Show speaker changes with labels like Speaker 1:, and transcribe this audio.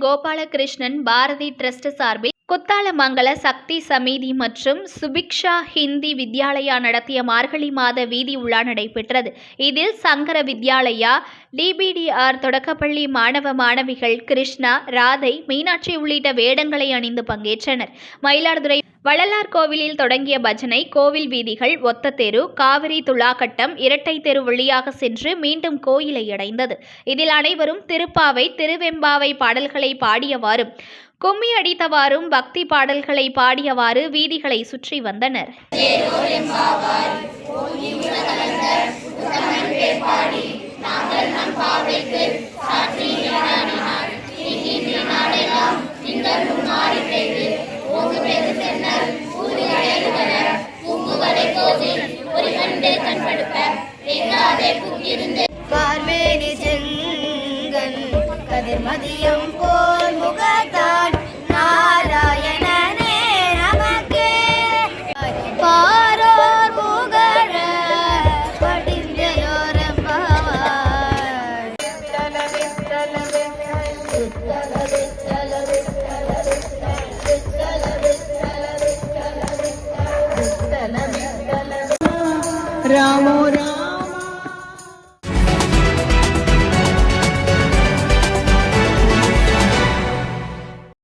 Speaker 1: Gopalakrishnan Bharathi trust சார்பில் குத்தாலமங்கல சக்தி சமிதி மற்றும் சுபிக்ஷா ஹிந்தி வித்யாலயா நடத்திய மார்கழி மாத வீதி உலா நடைபெற்றது. இதில் சங்கர வித்யாலயா, டிபிடிஆர் தொடக்கப்பள்ளி மாணவ மாணவிகள் கிருஷ்ணா, ராதை, மீனாட்சி உள்ளிட்ட வேடங்களை அணிந்து பங்கேற்றனர். மயிலாடுதுறை வள்ளலார் கோவிலில் தொடங்கிய பஜனை கோவில் வீதிகள், ஒத்த தெரு, காவிரி துலாக்கட்டம், இரட்டை தெரு வழியாக சென்று மீண்டும் கோயிலை அடைந்தது. இதில் அனைவரும் திருப்பாவை, திருவெம்பாவை பாடல்களை பாடியவாறும் கும்மி அடித்தவாறும் பக்தி பாடல்களை பாடியவாறு வீதிகளை சுற்றி வந்தனர்.
Speaker 2: மதியம் போல் முகத்தான் நாராயணனே நமக்கே பாரோர் புகழ படிந்தயோரம்பாவாய். ராமோ